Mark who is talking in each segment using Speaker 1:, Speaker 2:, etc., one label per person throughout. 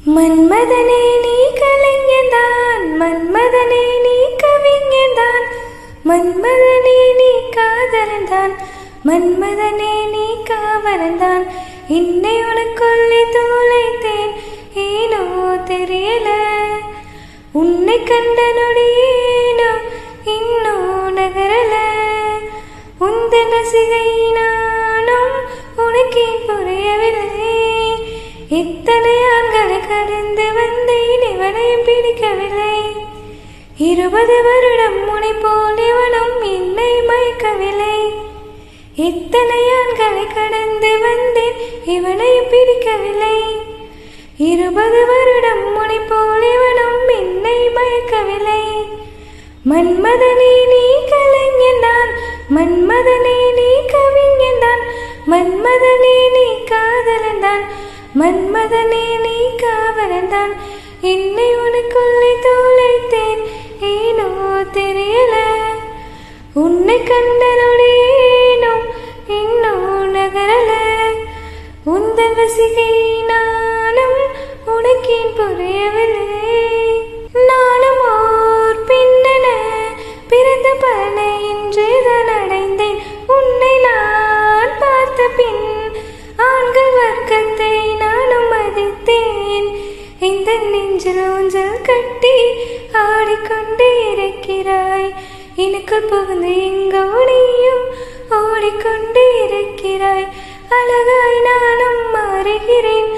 Speaker 1: மன்மதனே நீ கலைஞன்தான், மன்மதனே நீ கவிஞன்தான், மன்மதனே நீ காதலன்தான், மன்மதனே நீ காவலன்தான். என்னை உனக்குள்ளே தூளைத்தேன், ஏனோ தெரியல. உன்னை கண்ட நொடியேனோ இன்னும் நகரல. உந்தன் ரசிகை நானும் உனக்கே புரியவில்லை. இத்தனை ஆண்களை கடந்து வந்தேன், இவனையும் பிடிக்கவில்லை. 20 வருடம் முனை போல் இவனும் என்னை மயக்கவில்லை. இத்தனை ஆண்களை கடந்து வந்தேன், இவனையும் பிடிக்கவில்லை. 20 வருடம் முனை போல் இவனும் என்னை மயக்கவில்லை. மன்மதனே நீ கலைஞன்தான், மன்மதனே நீ கவிஞன்தான், மன்மதனே நீ காதலன்தான், மன்மதனே நீ காவலன்தான். என்னை உனக்குள்ளே தூளைத்தேன், ஏனோ தெரியல. உன்னை கண்ட நொடியேனோ இன்னும் நகரல. உந்தன் ரசிகை நானும் உனக்கே புரியவில்லை. நானும் ஓர் பெண்ணென பிறந்த பலனை இன்றேதான் அடைந்தேன். உன்னை நான் பார்த்த பின் ஆண்கள் வர்க்கத்தை நானும் மதித்தேன். இந்த நெஞ்சில் ஊஞ்சல் கட்டி ஆடிக்கொண்டே இருக்கிறாய். எனக்குள் புகுந்து எங்கோ நீயும் ஓடிக்கொண்டே இருக்கிறாய். அழகாய் நானும் மாறுகிறேன்,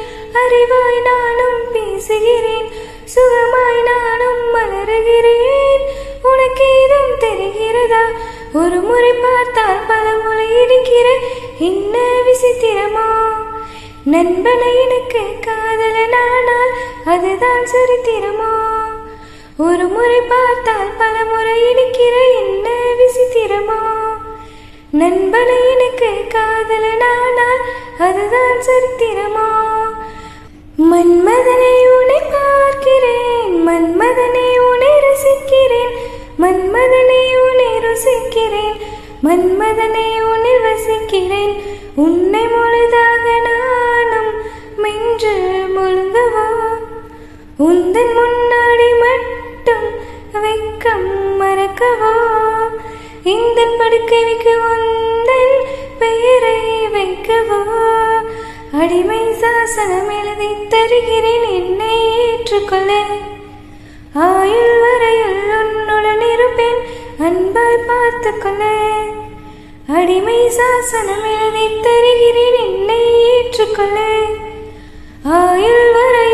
Speaker 1: அறிவாய் நானும் பேசுகிறேன், சுகமாய் நானும் மலருகிறேன். உனக்கு ஏதும் தெரிகிறதா? ஒரு முறை பார்த்தால் பல முறை இருக்கிற என்ன விசித்திரமோ? நண்பனை எனக்கு காதலனானால் அதுதான் சரித்திரமோ? ஒரு முறை பார்த்தால் பல முறை இருக்கிற என்ன விசித்திரமோ? நண்பனை எனக்கு காதலனானால் அதுதான் சரித்திரமோ? மன்மதனை உன்னை பார்க்கிறேன், மன்மதனை உன்னை ரசிக்கிறேன், மன்மதனை உன்னை ருசிக்கிறேன், மன்மதனை உன்னை வசிக்கிறேன். உன்னை முழுதாக நானும் மென்று முழுங்கவோ? உந்தன் முன்னாடி மட்டும் வெக்கம் மறக்கவோ? இந்த படுக்கை வைக்க உந்தன் பெயரை வைக்கவோ? அடிமை சாசனம் எழுதி தருகிறேன், என்னை ஏற்றுக்கொள்ள. ஆயுள் வரையில் உன்னுடன் இருப்பேன், அன்பாய் பார்த்துக்கொள்ள. அடிமை சாசனம் எழுதி தருகிறேன், என்னை ஏற்றுக்கொள்ள. ஆயுள் வரை